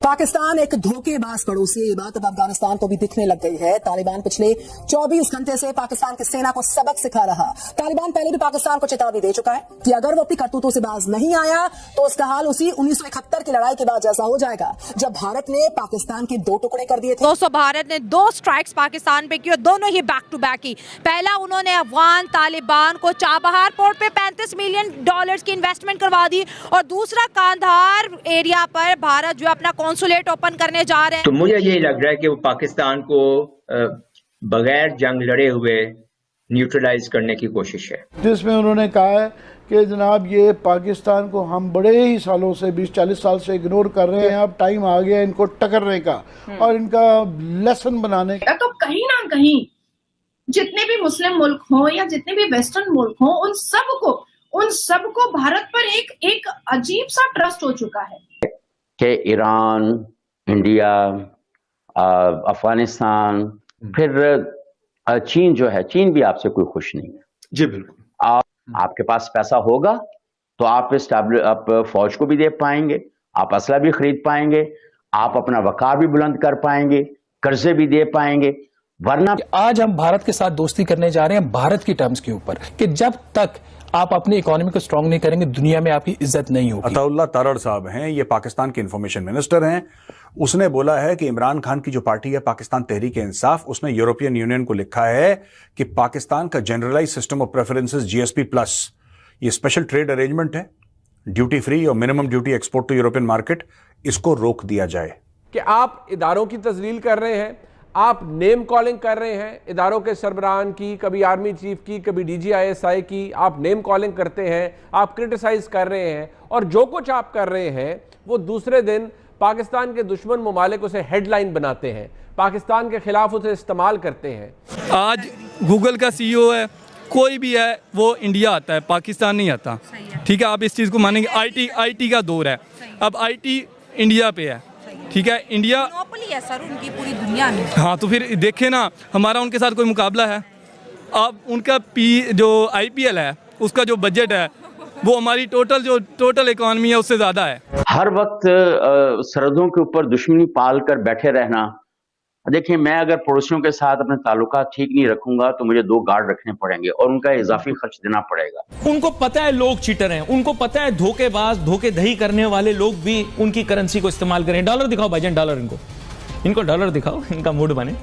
पाकिस्तान एक धोखेबाज पड़ोसी, ये बात अब अफगानिस्तान को भी दिखने लग गई है। तालिबान पिछले 24 घंटे से पाकिस्तान की सेना को सबक सिखा रहा। तालिबान पहले भी पाकिस्तान को चेतावनी दे चुका है कि अगर वो अपनी करतूतों से बाज नहीं आया तो उसका हाल उसी 1971 की लड़ाई के बाद जैसा हो जाएगा, जब भारत ने पाकिस्तान के 2 टुकड़े कर दिए थे। दोस्तों, भारत ने 2 स्ट्राइक्स पाकिस्तान पे की और दोनों ही बैक टू बैक की। पहला, उन्होंने अफगान तालिबान को चाबहार पोर्ट पे $35 मिलियन की इन्वेस्टमेंट करवा दी, और दूसरा कांधार एरिया पर भारत जो अपना कॉन्सुलेट ओपन करने जा रहे हैं। तो मुझे यही लग रहा है कि वो पाकिस्तान को बगैर जंग लड़े हुए न्यूट्रलाइज करने की कोशिश है, जिसमें उन्होंने कहा है कि जनाब ये पाकिस्तान को हम बड़े ही सालों से 20-40 साल से इग्नोर कर रहे हैं, अब टाइम आ गया इनको टकरने का और इनका लेसन बनाने का। तो कहीं ना कहीं जितने भी मुस्लिम मुल्क हों या जितने भी वेस्टर्न मुल्क हों, उन सबको भारत पर एक अजीब सा ट्रस्ट हो चुका है कि ईरान, इंडिया, अफगानिस्तान, फिर चीन जो है, चीन भी आपसे कोई खुश नहीं है। जी बिल्कुल। आपके पास पैसा होगा तो आप फौज को भी दे पाएंगे, आप असला भी खरीद पाएंगे, आप अपना वकार भी बुलंद कर पाएंगे, कर्जे भी दे पाएंगे। वरना आज हम भारत के साथ दोस्ती करने जा रहे हैं भारत की टर्म्स के ऊपर, कि जब तक आप अपनी इकोनॉमी को स्ट्रांग नहीं करेंगे दुनिया में आपकी इज्जत नहीं होगी। अताउल्लाह तारड़ साहब हैं, ये पाकिस्तान के इंफॉर्मेशन मिनिस्टर हैं। उसने बोला है कि इमरान खान की जो पार्टी है पाकिस्तान तहरीक इंसाफ, उसने यूरोपियन यूनियन को लिखा है कि पाकिस्तान का generalize system of preferences GSP plus, ये स्पेशल ट्रेड अरेंजमेंट है, ड्यूटी फ्री और minimum duty export to European market, इसको रोक दिया जाए। कि आप इदारों की तजलील कर रहे हैं, आप नेम कॉलिंग कर रहे हैं इदारों के सरबराहान की, कभी आर्मी चीफ की, कभी DGISI की, आप नेम कॉलिंग करते हैं, आप क्रिटिसाइज कर रहे हैं, और जो कुछ आप कर रहे हैं वो दूसरे दिन पाकिस्तान के दुश्मन ममालिक उसे हेडलाइन बनाते हैं, पाकिस्तान के खिलाफ उसे इस्तेमाल करते हैं। आज गूगल का CEO है, कोई भी है, वो इंडिया आता है, पाकिस्तान नहीं आता। ठीक है, आप इस चीज़ को मानेंगे। IT का दौर है, अब IT इंडिया पे है। ठीक है, इंडिया मोनोपोली है सर उनकी पूरी दुनिया में। हाँ, तो फिर देखे ना, हमारा उनके साथ कोई मुकाबला है? अब उनका जो IPL है, उसका जो बजट है वो हमारी टोटल इकोनॉमी है उससे ज्यादा है। हर वक्त सरहदों के ऊपर दुश्मनी पाल कर बैठे रहना। देखिए, मैं अगर पड़ोसियों के साथ अपने ताल्लुकात ठीक नहीं रखूंगा तो मुझे 2 गार्ड रखने पड़ेंगे और उनका इजाफी खर्च देना पड़ेगा। उनको पता है लोग चीटर हैं, उनको पता है धोखेबाज, धोखेधड़ी करने वाले लोग भी उनकी करेंसी को इस्तेमाल करें। डॉलर दिखाओ भाईजान, डॉलर इनको डॉलर दिखाओ, इनका मूड बने।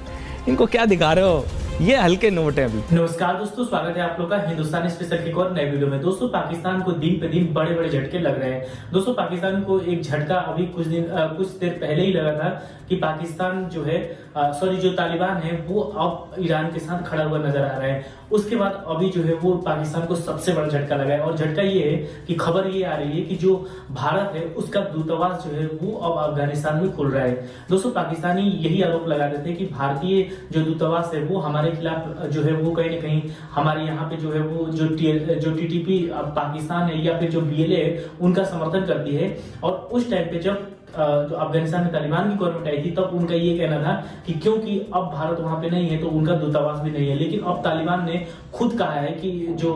इनको क्या दिखा रहे हो, ये हल्के नोट है अभी। नमस्कार दोस्तों, स्वागत है आप लोग का हिंदुस्तानी स्पेशल की एक और नए वीडियो में। दोस्तों, पाकिस्तान को दिन पे दिन बड़े बड़े झटके लग रहे हैं। दोस्तों, पाकिस्तान को एक झटका अभी कुछ देर पहले ही लगा था कि पाकिस्तान जो है जो तालिबान है वो अब ईरान के साथ खड़ा हुआ नजर आ रहा है। उसके बाद अभी जो है वो पाकिस्तान को सबसे बड़ा झटका लगा है, और झटका ये है कि खबर ये आ रही है कि जो भारत है उसका दूतावास जो है वो अब अफगानिस्तान में खुल रहा है। दोस्तों, पाकिस्तानी यही आरोप लगा रहे थे कि भारतीय जो दूतावास है वो हमारे खिलाफ जो है वो कहीं ना कहीं हमारे यहाँ पे जो है वो जो TTP पाकिस्तान है या फिर जो BLA है उनका समर्थन करती है। और उस टाइम पे जब जो अफगानिस्तान में तालिबान की गवर्नमेंट आई थी तब उनका ये कहना था कि क्योंकि अब भारत वहां पे नहीं है तो उनका दूतावास भी नहीं है। लेकिन अब तालिबान ने खुद कहा है कि जो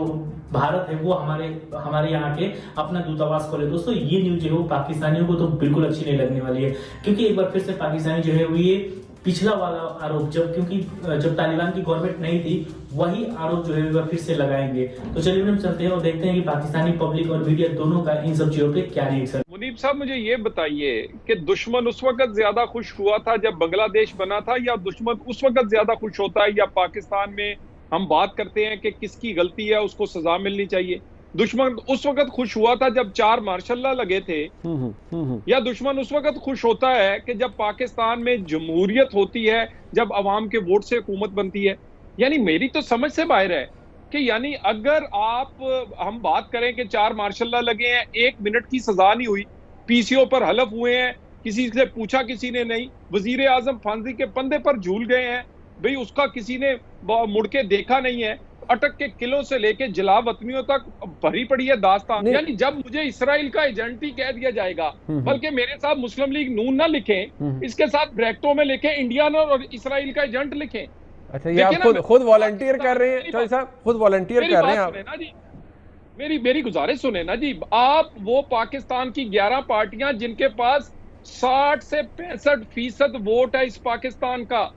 भारत है वो हमारे यहाँ के अपना दूतावास खोले। दोस्तों, ये न्यूज जो है वो पाकिस्तानियों को तो बिल्कुल अच्छी नहीं लगने वाली है, क्योंकि एक बार फिर से पाकिस्तानी जो है वो ये पिछला वाला आरोप जब तालिबान की गवर्नमेंट नहीं थी वही आरोप जो है वह फिर से लगाएंगे। तो चलिए हम चलते हैं और देखते हैं कि पाकिस्तानी पब्लिक और मीडिया दोनों का इन सब चीजों पे क्या रिएक्शन। मुनीब साहब, मुझे ये बताइए कि दुश्मन उस वक्त ज्यादा खुश हुआ था जब बांग्लादेश बना था, या दुश्मन उस वक्त ज्यादा खुश होता है, या पाकिस्तान में हम बात करते हैं कि किसकी गलती है उसको सजा मिलनी चाहिए? दुश्मन उस वक्त खुश हुआ था जब 4 मार्शल लॉ लगे थे, या दुश्मन उस वक्त खुश होता है कि जब पाकिस्तान में जमहूरियत होती है, जब अवाम के वोट से हुकूमत बनती है? यानी मेरी तो समझ से बाहर है कि यानी अगर हम बात करें कि 4 मार्शल लॉ लगे हैं, 1 मिनट की सजा नहीं हुई, PCO पर हलफ हुए हैं, किसी से पूछा किसी ने नहीं, वजीर आजम फांसी के पंदे पर झूल गए हैं, भाई उसका किसी ने मुड़ के देखा नहीं है, अटक के किलों से लेके जला वतनियों तक भरी पड़ी है दास्तान। यानी जब मुझे इसराइल का एजेंट ही कह दिया जाएगा, बल्कि मेरे साथ मुस्लिम लीग नून ना लिखें, इसके साथ ब्रैकेटों में लिखें इंडियन और इसराइल का एजेंट लिखें। अच्छा, ये आप खुद वॉलंटियर कर रहे हैं चौधरी साहब, खुद वॉलंटियर कर रहे हैं आप? मेरी गुजारिश सुने ना जी। आप वो पाकिस्तान की 11 पार्टियां जिनके पास 60 से 65% वोट है इस पाकिस्तान का।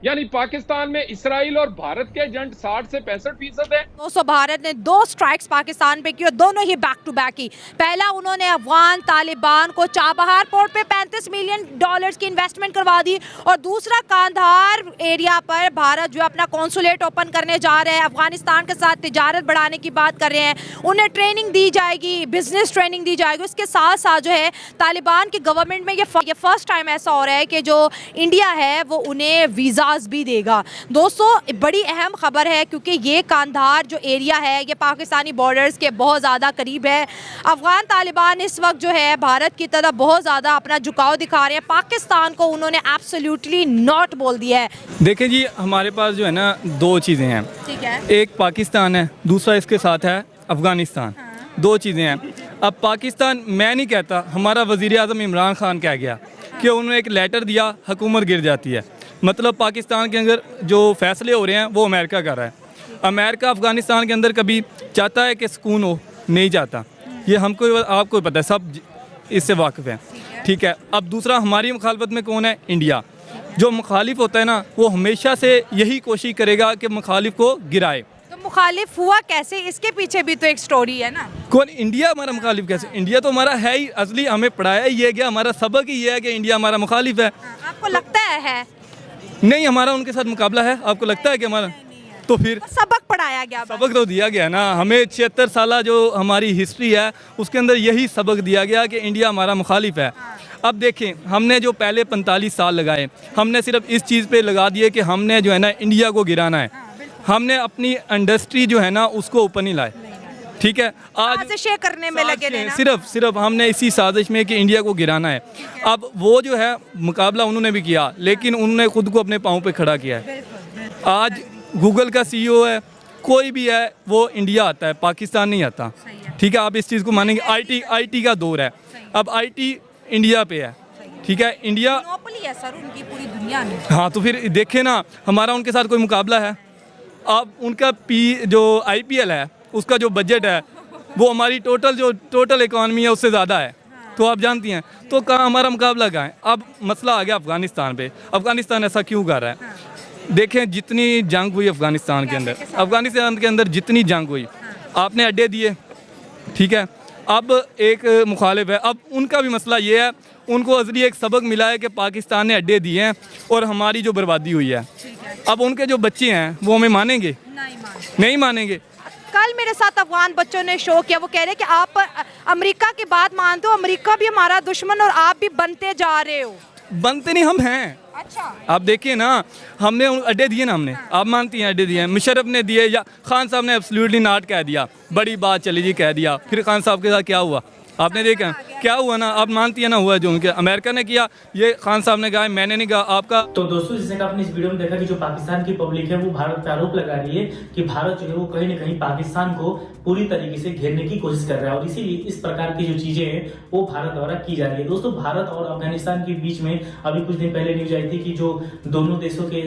यानी पाकिस्तान में इसराइल और भारत के एजेंट 60 से 65% है। दोस्तों भारत ने 2 स्ट्राइक्स पाकिस्तान पे की और दोनों ही बैक टू बैक की। पहला उन्होंने अफगान तालिबान को चाबहार पोर्ट पे $35 मिलियन की इन्वेस्टमेंट करवा दी और दूसरा कांधार एरिया पर भारत जो अपना कॉन्सुलेट ओपन करने जा रहे हैं, अफगानिस्तान के साथ तिजारत बढ़ाने की बात कर रहे हैं, उन्हें ट्रेनिंग दी जाएगी, बिजनेस ट्रेनिंग दी जाएगी। उसके साथ साथ जो है तालिबान की गवर्नमेंट में ये फर्स्ट टाइम ऐसा हो रहा है कि जो इंडिया है वो उन्हें वीजा भी देगा। दोस्तों बड़ी अहम खबर है क्योंकि ये कांधार जो एरिया है ये पाकिस्तानी बॉर्डर्स के बहुत ज़्यादा करीब है। अफगान तालिबान इस वक्त जो है भारत की तरफ बहुत ज़्यादा अपना झुकाव दिखा रहे हैं। पाकिस्तान को उन्होंने एब्सोल्युटली नॉट बोल दिया है। देखिए जी, हमारे पास जो है ना 2 चीज़ें हैं। ठीक है, एक पाकिस्तान है, दूसरा इसके साथ है अफगानिस्तान। 2 चीज़ें हैं। अब पाकिस्तान, मैं नहीं कहता, हमारा वज़ीर आज़म इमरान खान कह गया कि उन्होंने एक लेटर दिया, हुकूमत गिर जाती है। मतलब पाकिस्तान के अंदर जो फैसले हो रहे हैं वो अमेरिका कर रहा है। अमेरिका अफ़गानिस्तान के अंदर कभी चाहता है कि सुकून हो, नहीं चाहता। ये हमको आपको पता है, सब इससे वाकिफ़ हैं। ठीक है। अब दूसरा, हमारी मुखालफत में कौन है? इंडिया। जो मुखालिफ होता है ना वो हमेशा से यही कोशिश करेगा कि मुखालिफ को गिराए। तो मुखालिफ हुआ कैसे? इसके पीछे भी तो एक स्टोरी है ना। कौन? इंडिया हमारा मुखालिफ कैसे? इंडिया तो हमारा है ही, असली हमें पढ़ाया ही ये गया, हमारा सबक ही ये है कि इंडिया हमारा मुखालिफ है। आपको लगता है? नहीं, हमारा उनके साथ मुकाबला है। आपको लगता है कि हमारा? तो फिर सबक पढ़ाया गया, सबक तो दिया गया ना हमें। 76 साल जो हमारी हिस्ट्री है उसके अंदर यही सबक दिया गया कि इंडिया हमारा मुखालिफ है। अब देखें, हमने जो पहले 45 साल लगाए, हमने सिर्फ इस चीज़ पे लगा दिए कि हमने जो है ना इंडिया को गिराना है। हमने अपनी इंडस्ट्री जो है ना उसको ऊपर नहीं लाए। ठीक है, आज साजिशें करने में लगे रहना। सिर्फ हमने इसी साजिश में कि इंडिया को गिराना है। अब वो जो है मुकाबला उन्होंने भी किया, लेकिन उन्होंने खुद को अपने पाँव पे खड़ा किया है। आज गूगल का CEO है, कोई भी है, वो इंडिया आता है, पाकिस्तान नहीं आता। ठीक है, आप इस चीज़ को मानेंगे। IT का दौर है, अब IT इंडिया पे है। ठीक है, इंडिया मोनोपोली है सर उनकी पूरी दुनिया में। हाँ, तो फिर देखें ना, हमारा उनके साथ कोई मुकाबला है? अब उनका जो IPL है उसका जो बजट है वो हमारी टोटल इकॉनमी है उससे ज़्यादा है। तो आप जानती हैं, तो कहाँ हमारा मुकाबला कहाँ है? अब मसला आ गया अफ़गानिस्तान पे। अफ़गानिस्तान ऐसा क्यों कर रहा है? देखें, जितनी जंग हुई अफ़गानिस्तान के अंदर जितनी जंग हुई, आपने अड्डे दिए। ठीक है, अब एक मुखालिफ है, अब उनका भी मसला ये है, उनको असली एक सबक मिला है कि पाकिस्तान ने अड्डे दिए हैं और हमारी जो बर्बादी हुई है। अब उनके जो बच्चे हैं वो हमें मानेंगे? नहीं मानेंगे। कल मेरे साथ अफगान बच्चों ने शो किया, वो कह रहे कि आप अमेरिका की बात मानते हो, अमेरिका भी हमारा दुश्मन और आप भी बनते जा रहे हो। बनते नहीं, हम हैं। अच्छा, आप देखिए ना, हमने अड्डे दिए ना, हमने। आप मानती हैं अड्डे दिए हैं? मुशर्रफ ने दिए या खान साहब ने एब्सोल्युटली नॉट कह दिया, बड़ी बात चली जी, कह दिया। फिर खान साहब के साथ क्या हुआ आपने देखा? क्या हुआ ना, आप मानती है ना, हुआ जो उनके अमेरिका ने किया, ये खान साहब ने कहा, मैंने नहीं कहा। आपका तो दोस्तों, जैसे कि आपने इस वीडियो में देखा कि जो पाकिस्तान की पब्लिक है वो भारत पे आरोप लगा रही है कि भारत जो है वो कहीं ना कहीं पाकिस्तान को पूरी तरीके से घेरने की कोशिश कर रहा है और इसीलिए इस प्रकार की जो चीजें हैं वो भारत द्वारा की जा रही है। दोस्तों, भारत और अफगानिस्तान के बीच में अभी कुछ दिन पहले न्यूज आई थी कि जो दोनों देशों के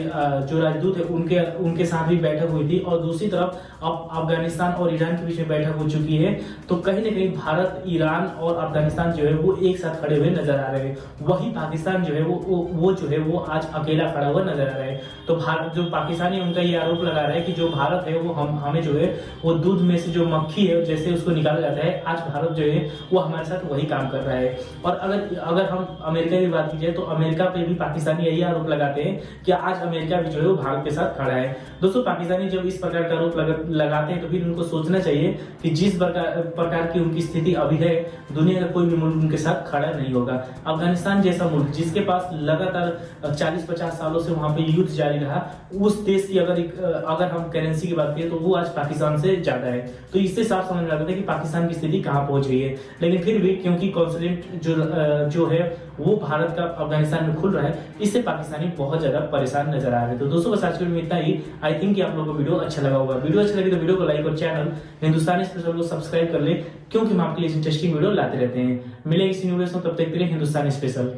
जो राजदूत है उनके साथ भी बैठक हुई थी और दूसरी तरफ अब अफगानिस्तान और ईरान के बीच में बैठक हो चुकी है। तो कहीं ना कहीं भारत, ईरान और अफगानिस्तान जो है वो एक साथ खड़े हुए नजर आ रहे हैं। वही पाकिस्तान जो है वो जो है वो आज अकेला खड़ा हुआ नजर आ रहा है। तो भारत, जो पाकिस्तानी उनका ये आरोप लगा रहा है कि जो भारत है वो हमें जो है वो दूध में से जो मक्खी है जैसे उसको निकाला जाता है, आज भारत जो है वो हमारे साथ वही काम कर रहा है। और अगर हम अमेरिका की बात की जाए तो अमेरिका पे भी पाकिस्तानी यही आरोप लगाते हैं कि आज अमेरिका भी जो है वो भारत के साथ खड़ा है। दोस्तों, पाकिस्तानी जब इस प्रकार का आरोप लगाते हैं तो फिर उनको सोचना चाहिए कि जिस प्रकार की उनकी स्थिति अभी है, दुनिया का कोई भी मुल्क उनके साथ खड़ा नहीं होगा। अफगानिस्तान जैसा मुल्क जिसके पास लगातार 40-50 सालों से वहां पे युद्ध जारी रहा, उस देश की अगर हम करेंसी की बात करें तो वो आज पाकिस्तान से ज्यादा है। तो इससे साफ समझ में आता है कि पाकिस्तान की स्थिति कहां पहुंच गई है। लेकिन फिर भी क्योंकि कॉन्सुलेट जो है वो भारत का अफगानिस्तान में खुल रहा है, इससे पाकिस्तानी बहुत ज्यादा परेशान नजर आ रहे हैं। तो दोस्तों, बस आज के वीडियो में इतना ही। आई थिंक कि आप लोगों को वीडियो अच्छा लगा होगा। वीडियो अच्छा लगे तो वीडियो को लाइक और चैनल हिंदुस्तानी स्पेशल को सब्सक्राइब कर ले, क्योंकि हम आपके लिए इंटरेस्टिंग वीडियो लाते रहते हैं। मिलेंगे इसी वीडियो में, तब तक के लिए हिंदुस्तानी स्पेशल।